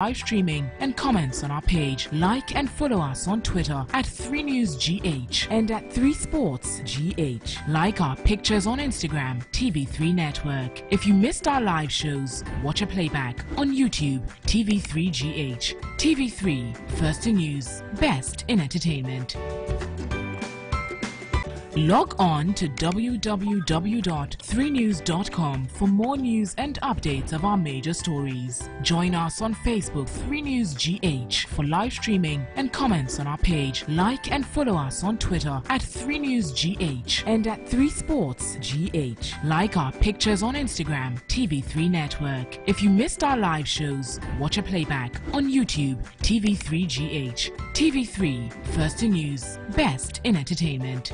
live streaming and comments on our page. Like and follow us on Twitter at 3newsgh and at 3sportsgh. Like our pictures on Instagram, TV3 Network. If you missed our live shows, watch a playback on YouTube, TV3GH. TV3, first in news, best in entertainment. Log on to www.3news.com for more news and updates of our major stories. Join us on Facebook 3newsgh for live streaming and comments on our page. Like and follow us on Twitter at 3newsgh and at 3sportsgh. Like our pictures on Instagram, TV3 Network. If you missed our live shows, watch a playback on YouTube, TV3GH. TV3, first in news, best in entertainment.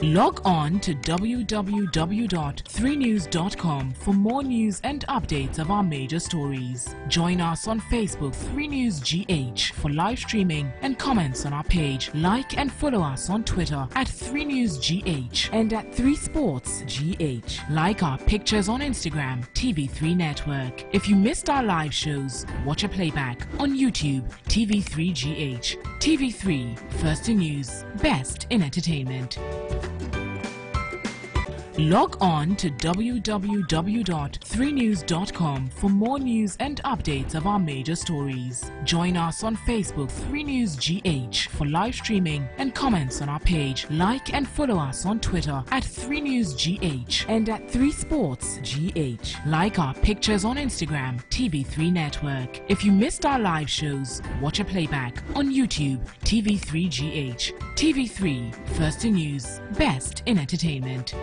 Log on to www.3news.com for more news and updates of our major stories. Join us on Facebook 3newsgh for live streaming and comments on our page. Like and follow us on Twitter at 3newsgh and at 3sportsgh. Like our pictures on Instagram, TV3 Network. If you missed our live shows, watch a playback on YouTube, TV3GH. TV3, first in news, best in entertainment. Log on to www.3news.com for more news and updates of our major stories. Join us on Facebook 3newsgh for live streaming and comments on our page. Like and follow us on Twitter at 3newsgh and at 3sportsgh. Like our pictures on Instagram, TV3 Network. If you missed our live shows, watch a playback on YouTube, TV3GH. TV3, first in news, best in entertainment.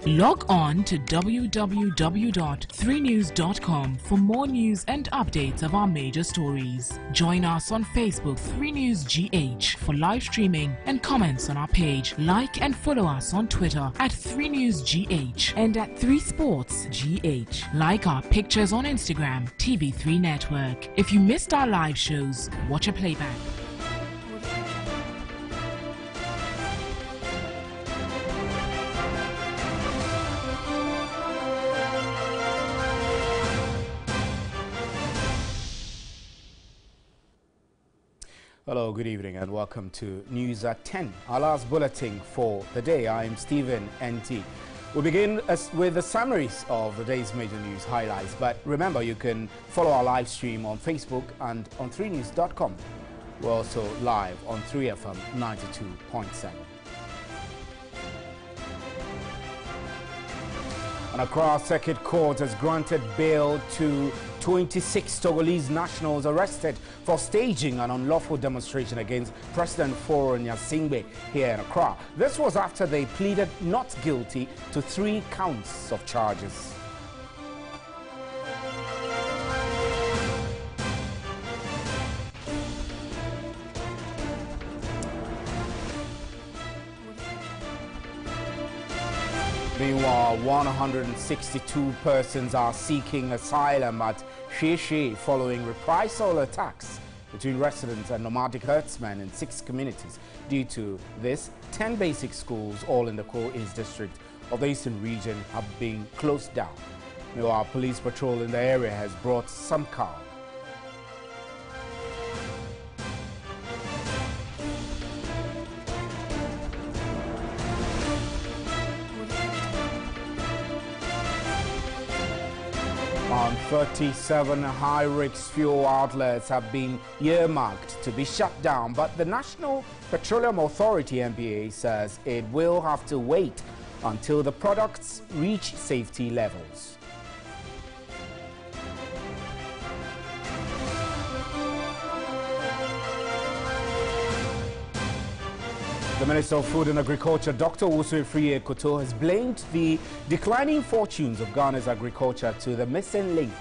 Log on to www.3news.com for more news and updates of our major stories. Join us on Facebook 3newsgh for live streaming and comments on our page. Like and follow us on Twitter at 3newsgh and at 3sportsgh. Like our pictures on Instagram, TV3 Network. If you missed our live shows, watch a playback. Hello, good evening and welcome to News at 10, our last bulletin for the day. I am Stephen NT. We'll begin with the summaries of the day's major news highlights, but remember you can follow our live stream on Facebook and on 3news.com. We're also live on 3FM 92.7. An Accra Circuit Court has granted bail to 26 Togolese nationals arrested for staging an unlawful demonstration against President Faure Gnassingbé here in Accra. This was after they pleaded not guilty to 3 counts of charges. Meanwhile, 162 persons are seeking asylum at Sheshe following reprisal attacks between residents and nomadic herdsmen in 6 communities. Due to this, 10 basic schools, all in the Ko East district of the eastern region, have been closed down. Meanwhile, police patrol in the area has brought some calm. And 37 high-risk fuel outlets have been earmarked to be shut down, but the National Petroleum Authority (NPA) says it will have to wait until the products reach safety levels. The Minister of Food and Agriculture, Dr. Owusu Koto, has blamed the declining fortunes of Ghana's agriculture to the missing link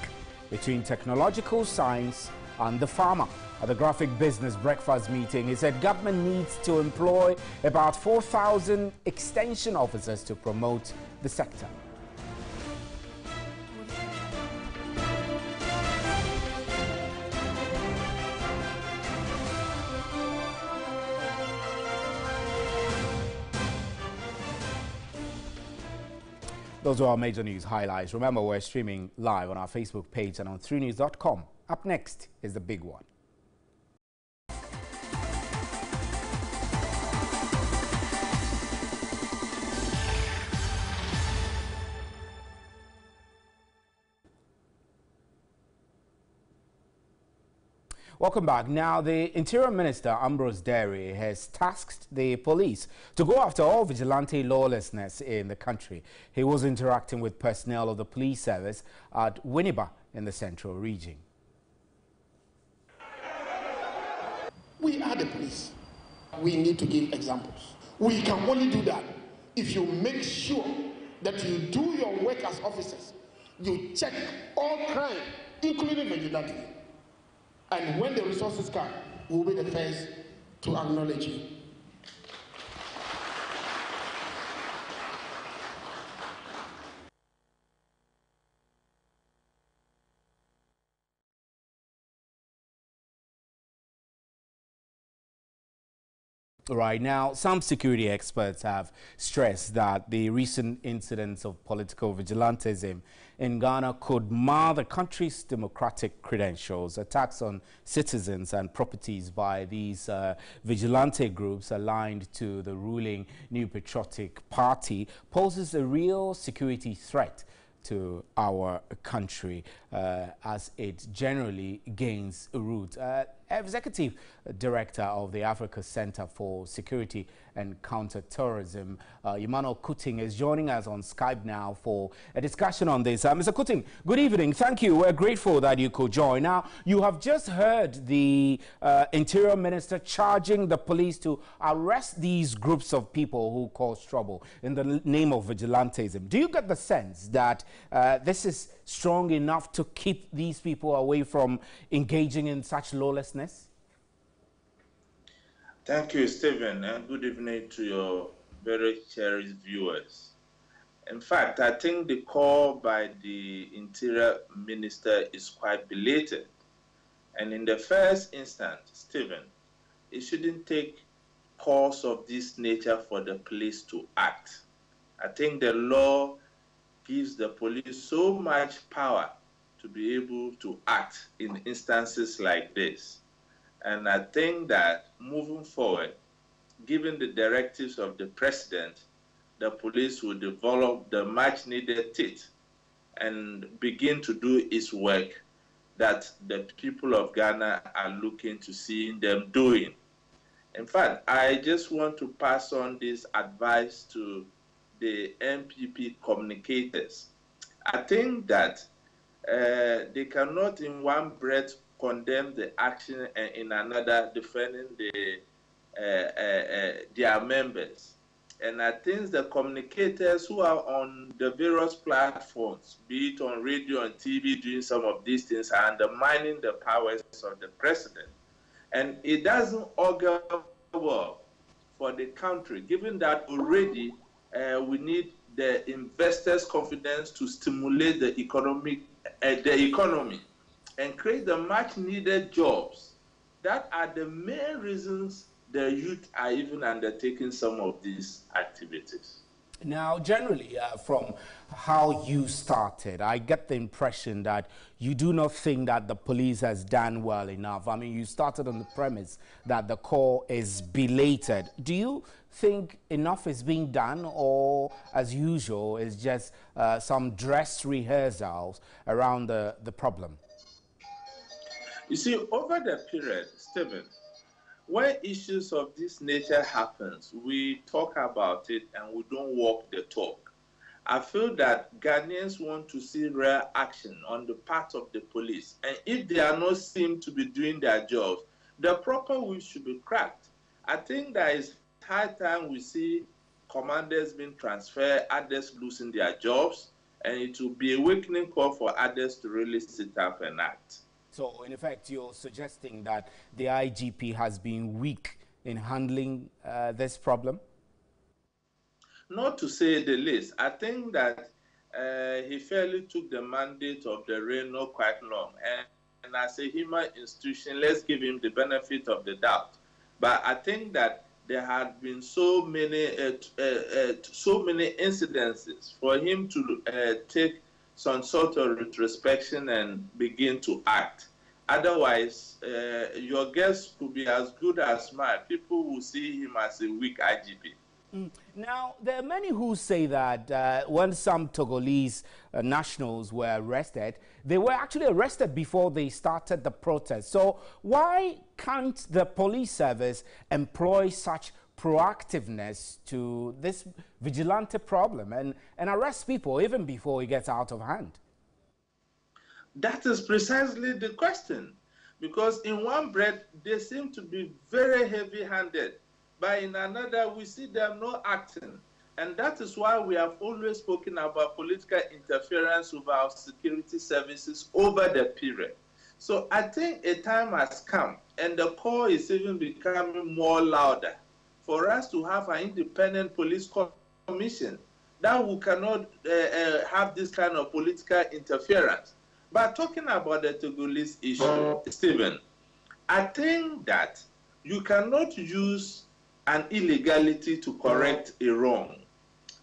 between technological science and the farmer. At the Graphic Business Breakfast meeting, he said government needs to employ about 4,000 extension officers to promote the sector. Those are our major news highlights. Remember, we're streaming live on our Facebook page and on 3news.com. Up next is the big one. Welcome back. Now, the Interior Minister, Ambrose Derry, has tasked the police to go after all vigilante lawlessness in the country. He was interacting with personnel of the police service at Winneba in the central region. We are the police. We need to give examples. We can only do that if you make sure that you do your work as officers. You check all crime, including vigilantism. And when the resources come, we'll be the first to acknowledge you. Right now, some security experts have stressed that the recent incidents of political vigilantism in Ghana could mar the country's democratic credentials. Attacks on citizens and properties by these vigilante groups aligned to the ruling New Patriotic Party poses a real security threat to our country as it generally gains root. Executive Director of the Africa Center for Security and Counter-Terrorism, Emmanuel Kuting, is joining us on Skype now for a discussion on this. Mr. Kuting, good evening. Thank you. We're grateful that you could join. Now, you have just heard the Interior Minister charging the police to arrest these groups of people who cause trouble in the name of vigilantism. Do you get the sense that this is strong enough to keep these people away from engaging in such lawlessness? Thank you, Stephen, and good evening to your very cherished viewers. In fact, I think the call by the Interior Minister is quite belated. And in the first instance, Stephen, it shouldn't take calls of this nature for the police to act. I think the law gives the police so much power to be able to act in instances like this. And I think that moving forward, given the directives of the president, the police will develop the much needed teeth and begin to do its work that the people of Ghana are looking to seeing them doing. In fact, I just want to pass on this advice to the NPP communicators. I think that they cannot in one breath condemn the action and in another defending their members. And I think the communicators who are on the various platforms, be it on radio and TV, doing some of these things, are undermining the powers of the president. And it doesn't augur well for the country, given that already we need the investors' confidence to stimulate the economy and create the much-needed jobs. That are the main reasons the youth are even undertaking some of these activities. Now, generally, from how you started, I get the impression that you do not think that the police has done well enough. I mean, you started on the premise that the call is belated. Do you think enough is being done, or, as usual, is just some dress rehearsals around the problem? You see, over the period, Stephen, when issues of this nature happens, we talk about it and we don't walk the talk. I feel that Ghanaians want to see real action on the part of the police. And if they are not seen to be doing their jobs, the proper whip should be cracked. I think that it's high time we see commanders being transferred, others losing their jobs, and it will be a awakening call for others to really sit up and act. So, in effect, you're suggesting that the IGP has been weak in handling this problem? Not to say the least. I think that he fairly took the mandate of the reign not quite long. And as a human institution, let's give him the benefit of the doubt. But I think that there had been so many incidences for him to take some sort of retrospection and begin to act. Otherwise, your guess could be as good as mine. People will see him as a weak IGP. Now, there are many who say that when some Togolese nationals were arrested, they were actually arrested before they started the protest. So why can't the police service employ such proactiveness to this vigilante problem and arrest people even before it gets out of hand? That is precisely the question, because in one breath, they seem to be very heavy-handed, but in another, we see them not acting. And that is why we have always spoken about political interference with our security services over the period. So I think a time has come, and the call is even becoming more louder, for us to have an independent police commission that we cannot have this kind of political interference. But talking about the Togolese issue, Stephen, I think that you cannot use an illegality to correct a wrong.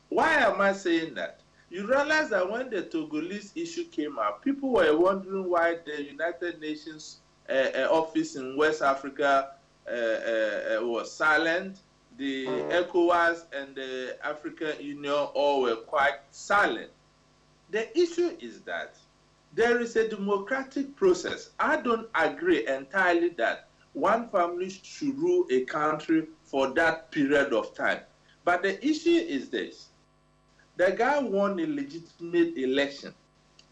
Why am I saying that? You realize that when the Togolese issue came up, people were wondering why the United Nations office in West Africa was silent. The ECOWAS and the African Union all were quite silent. The issue is that there is a democratic process. I don't agree entirely that one family should rule a country for that period of time. But the issue is this. The guy won a legitimate election,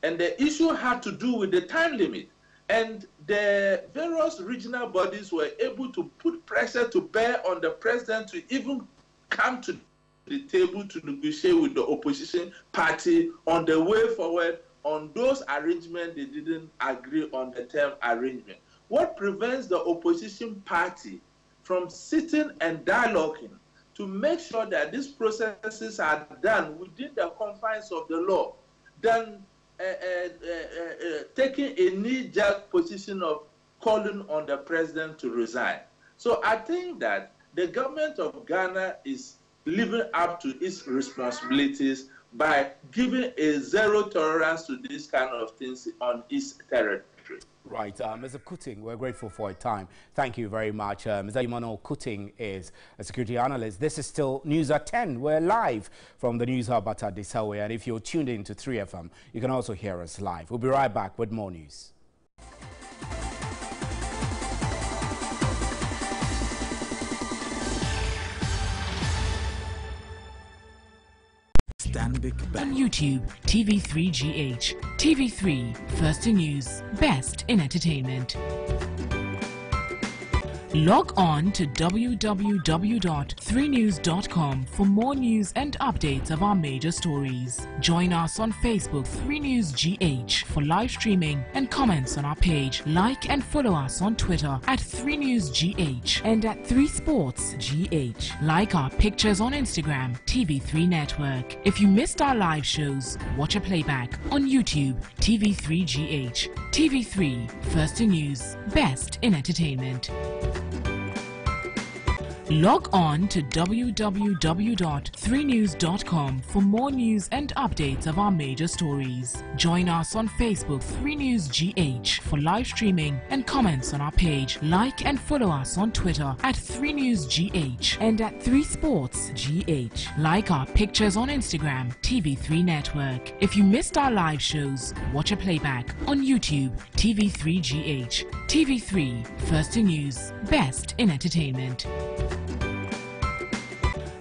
and the issue had to do with the time limit. And the various regional bodies were able to put pressure to bear on the president to even come to the table to negotiate with the opposition party on the way forward. On those arrangements, they didn't agree on the term arrangement. What prevents the opposition party from sitting and dialoguing to make sure that these processes are done within the confines of the law than taking a knee-jerk position of calling on the president to resign? So I think that the government of Ghana is living up to its responsibilities by giving a zero tolerance to these kind of things on its territory. Right, Mr. Kuting, we're grateful for your time. Thank you very much. Mr. Emmanuel Kuting is a security analyst. This is still News at 10. We're live from the News Hub at Adisawe, and if you're tuned in to 3FM, you can also hear us live. We'll be right back with more news. On YouTube, TV3GH. TV3, first in news, best in entertainment. Log on to www.3news.com for more news and updates of our major stories. Join us on Facebook 3newsgh for live streaming and comments on our page. Like and follow us on Twitter at 3newsgh and at 3sportsgh. Like our pictures on Instagram, TV3 Network. If you missed our live shows, watch a playback on YouTube, TV3GH. TV3, first in news, best in entertainment. Log on to www.3news.com for more news and updates of our major stories. Join us on Facebook 3newsgh for live streaming and comments on our page. Like and follow us on Twitter at 3newsgh and at 3sportsgh. Like our pictures on Instagram, TV3 Network. If you missed our live shows, watch a playback on YouTube, TV3GH. TV3, first in news, best in entertainment.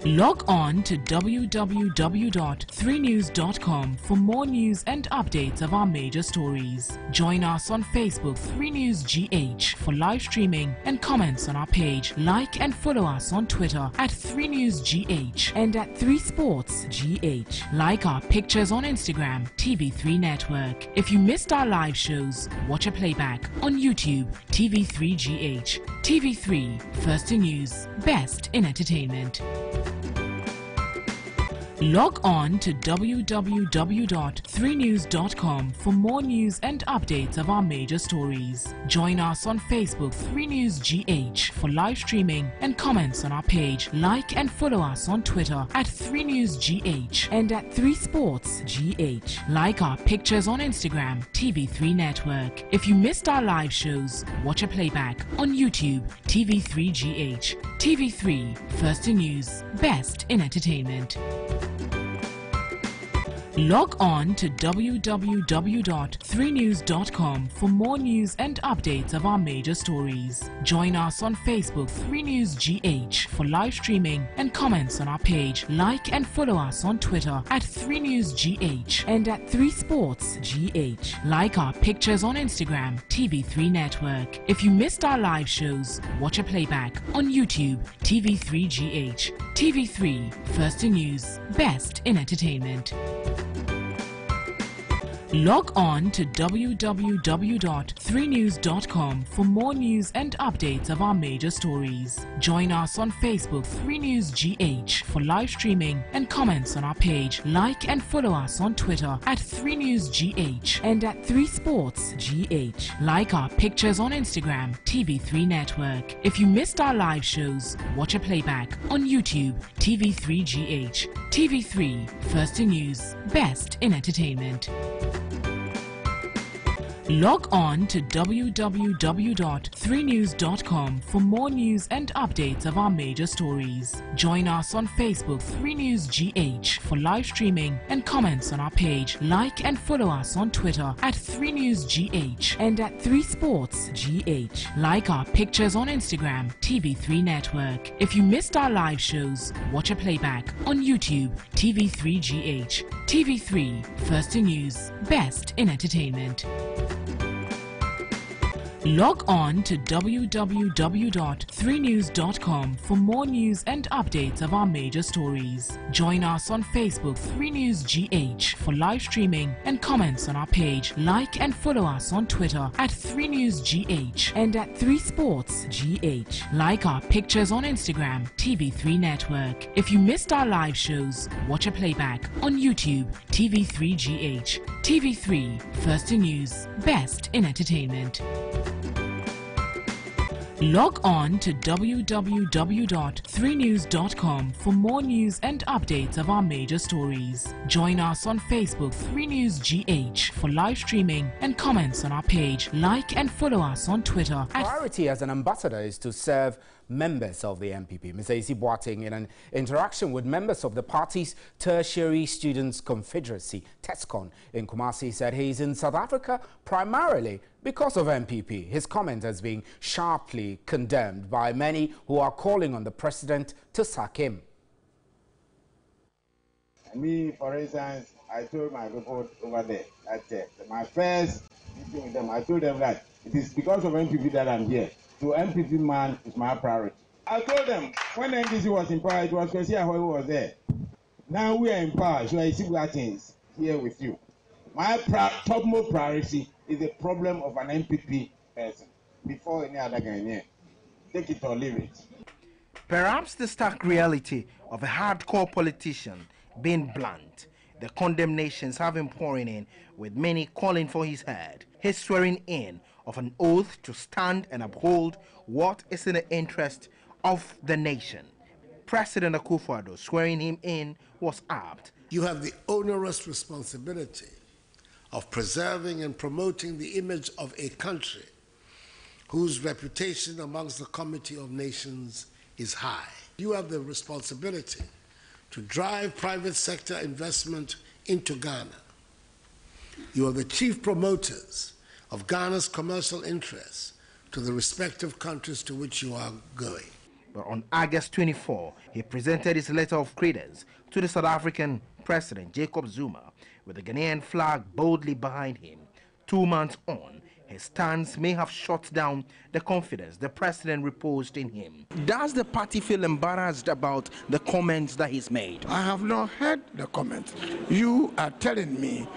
Log on to www.3news.com for more news and updates of our major stories. Join us on Facebook 3newsgh for live streaming and comments on our page. Like and follow us on Twitter at 3newsgh and at 3sportsgh. Like our pictures on Instagram, TV3 Network. If you missed our live shows, watch a playback on YouTube, TV3GH. TV3, first in news, best in entertainment. Log on to www.3news.com for more news and updates of our major stories. Join us on Facebook 3 News GH for live streaming and comments on our page. Like and follow us on Twitter at 3 News GH and at 3 Sports GH. Like our pictures on Instagram, TV3 Network. If you missed our live shows, watch a playback on YouTube, TV3 GH. TV3, first in news, best in entertainment. Log on to www.3news.com for more news and updates of our major stories. Join us on Facebook 3 News GH for live streaming and comments on our page. Like and follow us on Twitter at 3 News GH and at 3 Sports GH. Like our pictures on Instagram, TV3 Network. If you missed our live shows, watch a playback on YouTube, TV3 GH. TV3, first in news, best in entertainment. Log on to www.3news.com for more news and updates of our major stories. Join us on Facebook 3 News GH for live streaming and comments on our page. Like and follow us on Twitter at 3 News GH and at 3 Sports GH. Like our pictures on Instagram, TV3 Network. If you missed our live shows, watch a playback on YouTube, TV3 GH. TV3, first in news, best in entertainment. Log on to www.3news.com for more news and updates of our major stories. Join us on Facebook 3 News GH for live streaming and comments on our page. Like and follow us on Twitter at 3 News GH and at 3 Sports GH. Like our pictures on Instagram, TV3 Network. If you missed our live shows, watch a playback on YouTube, TV3 GH. TV3, first in news, best in entertainment. Log on to www.3news.com for more news and updates of our major stories. Join us on Facebook 3 News GH for live streaming and comments on our page. Like and follow us on Twitter at 3 News GH and at 3 Sports GH. Like our pictures on Instagram, TV3 Network. If you missed our live shows, watch a playback on YouTube, TV3 GH. TV3, first in news, best in entertainment. Log on to www.3news.com for more news and updates of our major stories. Join us on Facebook 3 News GH for live streaming and comments on our page. Like and follow us on Twitter. Priority as an ambassador is to serve members of the MPP. Mr. Isi Boateng, in an interaction with members of the party's Tertiary Students' Confederacy, TESCON, in Kumasi, said he is in South Africa primarily because of MPP. His comment has been sharply condemned by many who are calling on the president to sack him. Me, for instance, I told my people over there that my first meeting with them, I told them that it is because of MPP that I'm here. So MPP man is my priority. I told them when NDC was in power, it was because who was there. Now we are in power, so I see what things here with you. My topmost priority is the problem of an MPP person before any other guy here. Take it or leave it. Perhaps the stark reality of a hardcore politician being blunt, the condemnations have been pouring in, with many calling for his head. His swearing in of an oath to stand and uphold what is in the interest of the nation. President Akufo-Addo swearing him in was apt. You have the onerous responsibility of preserving and promoting the image of a country whose reputation amongst the Committee of Nations is high. You have the responsibility to drive private sector investment into Ghana. You are the chief promoters of Ghana's commercial interests to the respective countries to which you are going. But on August 24, he presented his letter of credence to the South African President Jacob Zuma, with the Ghanaian flag boldly behind him. 2 months on, his stance may have shut down the confidence the president reposed in him. Does the party feel embarrassed about the comments that he's made? I have not heard the comments. You are telling me,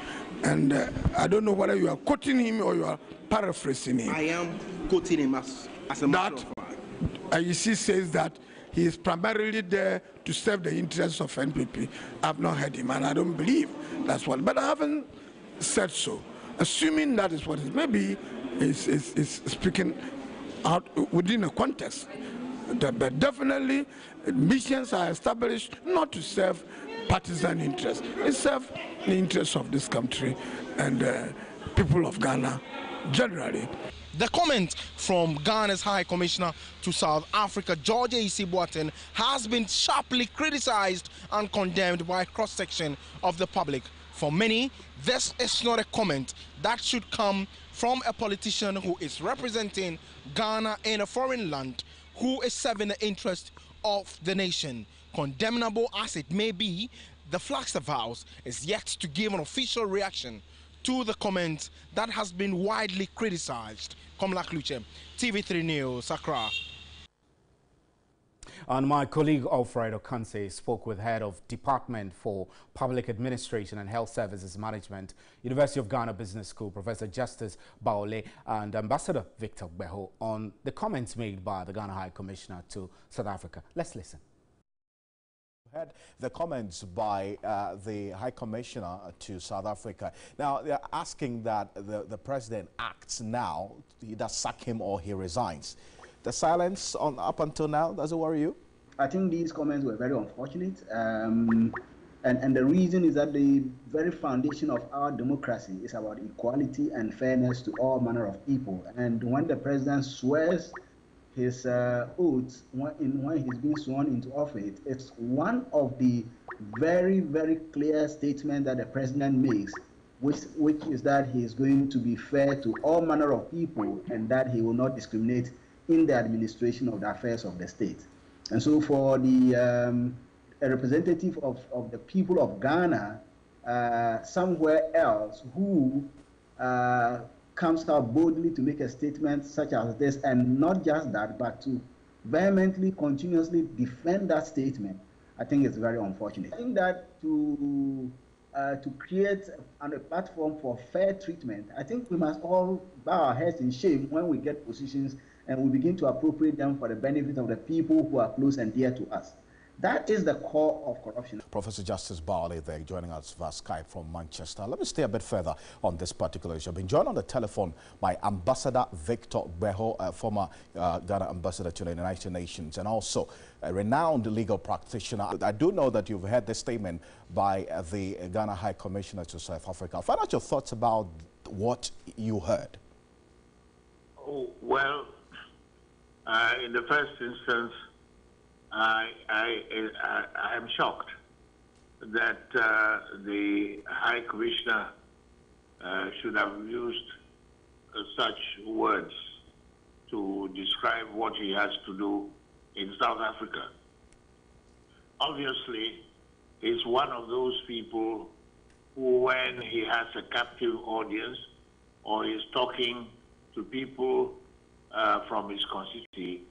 and I don't know whether you are quoting him or you are paraphrasing him. I am quoting him as a matter of fact. IEC says that he is primarily there to serve the interests of NPP. I've not heard him, and I don't believe that's what. But I haven't said so. Assuming that is what it may be, is speaking out within a context. But definitely, missions are established not to serve partisan interests. They serve the interests of this country and people of Ghana generally. The comment from Ghana's High Commissioner to South Africa, George A.C. Boateng, has been sharply criticized and condemned by a cross-section of the public. For many, this is not a comment that should come from a politician who is representing Ghana in a foreign land, who is serving the interest of the nation. Condemnable as it may be, the Flagstaff House is yet to give an official reaction to the comment that has been widely criticized. Komla Kluche, TV3 News, Accra. And my colleague Alfredo Kanse spoke with head of Department for Public Administration and Health Services Management, University of Ghana Business School, Professor Justice Baole, and Ambassador Victor Beho on the comments made by the Ghana High Commissioner to South Africa. Let's listen. Had the comments by the High Commissioner to South Africa. Now, they're asking that the president acts now, either sack him or he resigns. The silence on up until now, does it worry you? I think these comments were very unfortunate. And the reason is that the very foundation of our democracy is about equality and fairness to all manner of people. And when the president swears his oath when he's being sworn into office, it's one of the very, very clear statements that the president makes, which is that he is going to be fair to all manner of people and that he will not discriminate in the administration of the affairs of the state. And so for the a representative of the people of Ghana somewhere else who comes out boldly to make a statement such as this, and not just that, but to vehemently, continuously defend that statement, I think it's very unfortunate. I think that to create a platform for fair treatment, I think we must all bow our heads in shame when we get positions and we begin to appropriate them for the benefit of the people who are close and dear to us. That is the core of corruption. Professor Justice Baole there joining us via Skype from Manchester. Let me stay a bit further on this particular issue. I've been joined on the telephone by Ambassador Victor Beho, former Ghana ambassador to the United Nations, and also a renowned legal practitioner. I do know that you've heard this statement by the Ghana High Commissioner to South Africa. Find out your thoughts about what you heard. Oh, well, in the first instance, I am shocked that the High Commissioner should have used such words to describe what he has to do in South Africa. Obviously, he's one of those people who, when he has a captive audience or is talking to people from his constituency,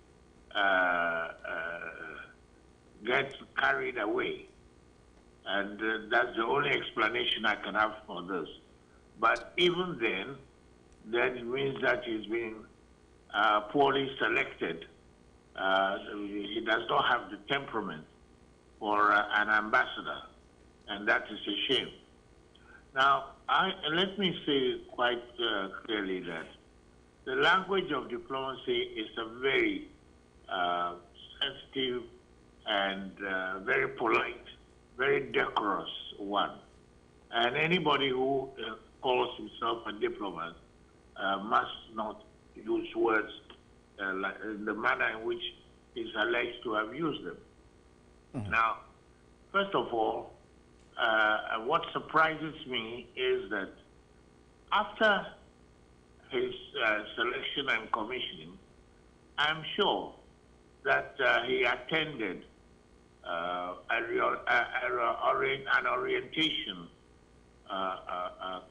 gets carried away. And that's the only explanation I can have for this. But even then it means that he's been poorly selected. He does not have the temperament for an ambassador, and that is a shame. Now, let me say quite clearly that the language of diplomacy is a very sensitive and very polite, very decorous one. And anybody who calls himself a diplomat must not use words like in the manner in which he's alleged to have used them. Mm-hmm. Now, first of all, what surprises me is that after his selection and commissioning, I'm sure that he attended an orientation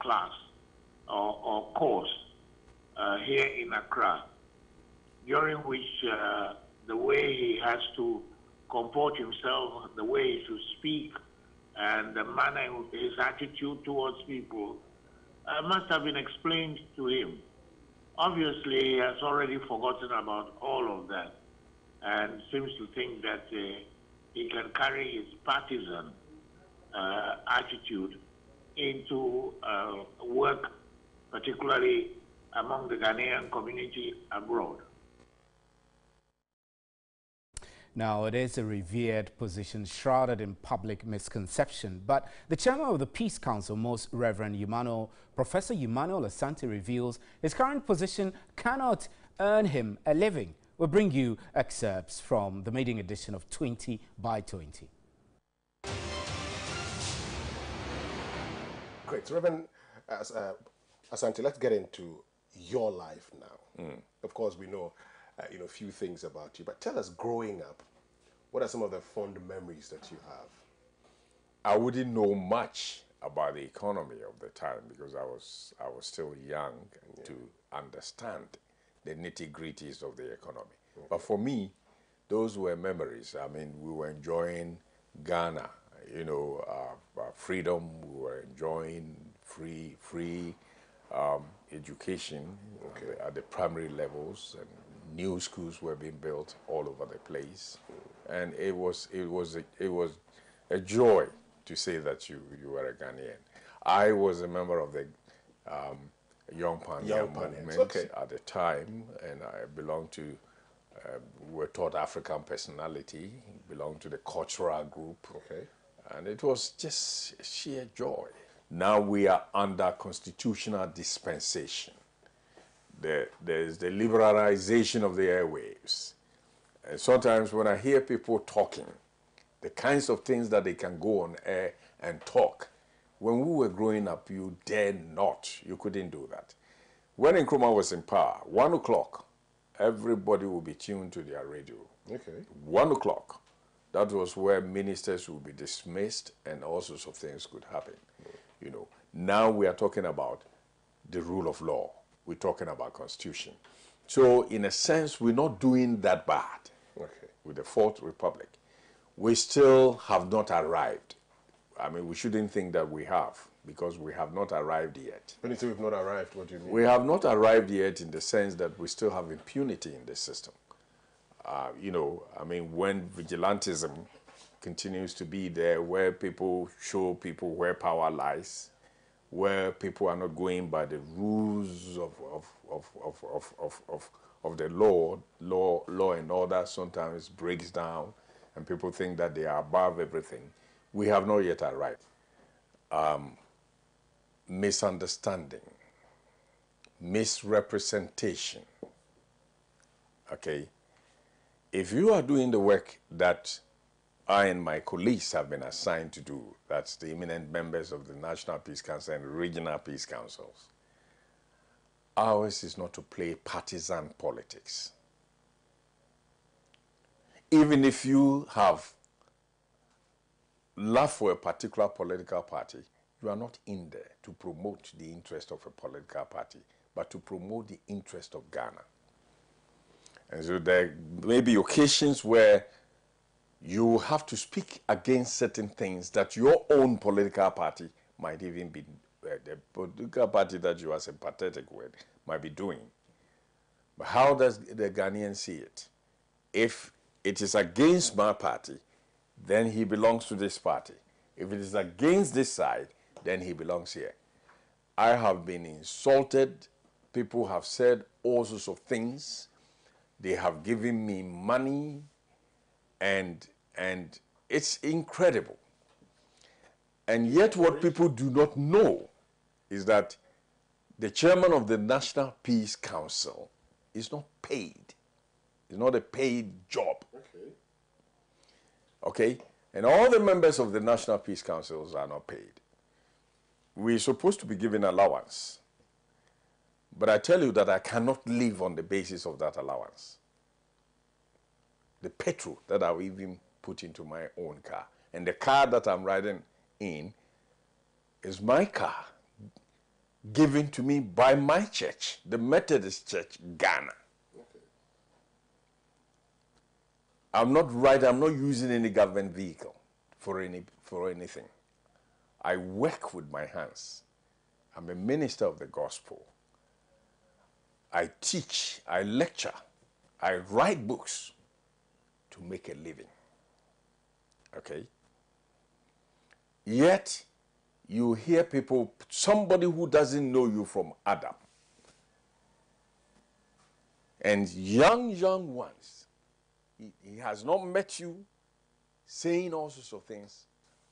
class or course here in Accra, during which the way he has to comport himself, the way he should speak, and the manner, his attitude towards people must have been explained to him. Obviously, he has already forgotten about all of that and seems to think that he can carry his partisan attitude into work, particularly among the Ghanaian community abroad. Now, it is a revered position shrouded in public misconception, but the chairman of the Peace Council, Most Reverend Professor Emmanuel Asante, reveals his current position cannot earn him a living. We'll bring you excerpts from the maiden edition of 20 by 20. Great. So, Reverend Asante, let's get into your life now. Of course, we know a few things about you, but tell us, growing up, what are some of the fond memories that you have? I wouldn't know much about the economy of the time because I was still young to understand the nitty-gritties of the economy. But for me, those were memories. I mean, we were enjoying Ghana, freedom. We were enjoying free education at the primary levels, and new schools were being built all over the place, and it was a joy to say that you were a Ghanaian. I was a member of the Young Pioneer movement at the time, and I belonged to. We were taught African personality, belonged to the cultural group, and it was just sheer joy. Now we are under constitutional dispensation. There's the liberalization of the airwaves. And sometimes when I hear people talking, the kinds of things that they can go on air and talk, when we were growing up, you dare not. You couldn't do that. When Nkrumah was in power, 1 o'clock, everybody would be tuned to their radio. 1 o'clock. That was where ministers would be dismissed and all sorts of things could happen. Now we are talking about the rule of law. We're talking about constitution. So in a sense, we're not doing that bad with the Fourth Republic. We still have not arrived. I mean, we shouldn't think that we have, because we have not arrived yet. When you say we've not arrived, what do you mean? We have not arrived yet in the sense that we still have impunity in the system. I mean, when vigilantism continues to be there, where people show people where power lies, where people are not going by the rules of the law and order sometimes breaks down, and people think that they are above everything. We have not yet arrived. Misunderstanding, misrepresentation. If you are doing the work that I and my colleagues have been assigned to do, that's the eminent members of the National Peace Council and Regional Peace Councils, ours is not to play partisan politics. Even if you have love for a particular political party, you are not in there to promote the interest of a political party, but to promote the interest of Ghana. And so there may be occasions where you have to speak against certain things that your own political party might even be, the political party that you are sympathetic with might be doing. But how does the Ghanaian see it? If it is against my party, then he belongs to this party. If it is against this side, then he belongs here. I have been insulted. People have said all sorts of things. They have given me money, and it's incredible. And yet what people do not know is that the chairman of the National Peace Council is not paid. It's not a paid job. And all the members of the National Peace Councils are not paid. We're supposed to be given allowance. But I tell you that I cannot live on the basis of that allowance. The petrol that I will even put into my own car, and the car that I'm riding in is my car, given to me by my church, the Methodist Church, Ghana. I'm not using any government vehicle for anything. I work with my hands. I'm a minister of the gospel. I teach, I lecture, I write books to make a living. Okay? Yet, you hear people, somebody who doesn't know you from Adam, and young ones, he has not met you, saying all sorts of things.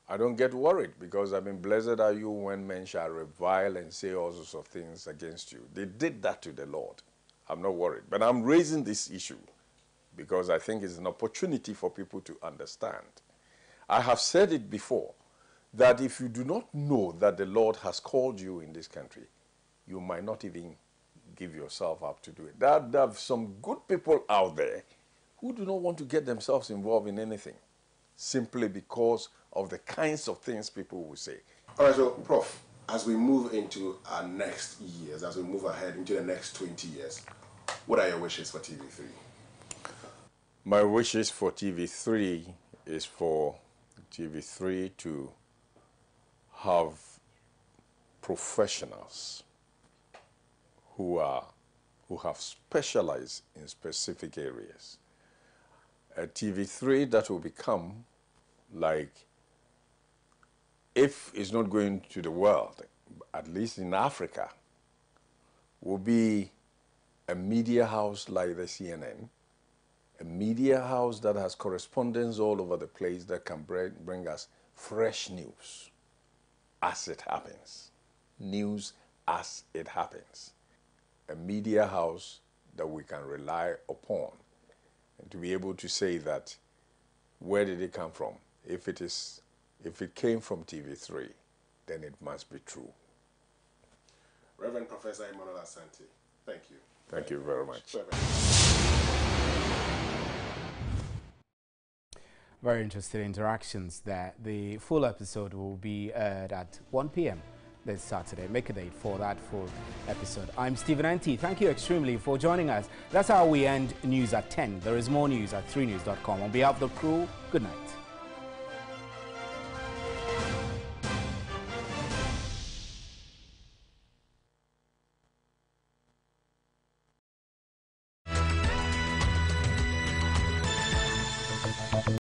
I don't get worried, because I mean, blessed are you when men shall revile and say all sorts of things against you. They did that to the Lord. I'm not worried. But I'm raising this issue because I think it's an opportunity for people to understand. I have said it before, that if you do not know that the Lord has called you in this country, you might not even give yourself up to do it. There are some good people out there who do not want to get themselves involved in anything, simply because of the kinds of things people will say. All right, so Prof, as we move into our next years, as we move ahead into the next 20 years, what are your wishes for TV3? My wishes for TV3 is for TV3 to have professionals who have specialized in specific areas. A TV3 that will become like, if it's not going to the world, at least in Africa, will be a media house like the CNN, a media house that has correspondents all over the place that can bring us fresh news as it happens. News as it happens. A media house that we can rely upon, and to be able to say that, where did it come from? If it came from TV3, then it must be true. Reverend Professor Emmanuel Asante, thank you. Thank you very much. Very interesting interactions there. The full episode will be aired at 1 p.m. this Saturday. Make a date for that full episode. I'm Stephen N.T. Thank you extremely for joining us. That's how we end news at 10. There is more news at 3news.com. On behalf of the crew, good night.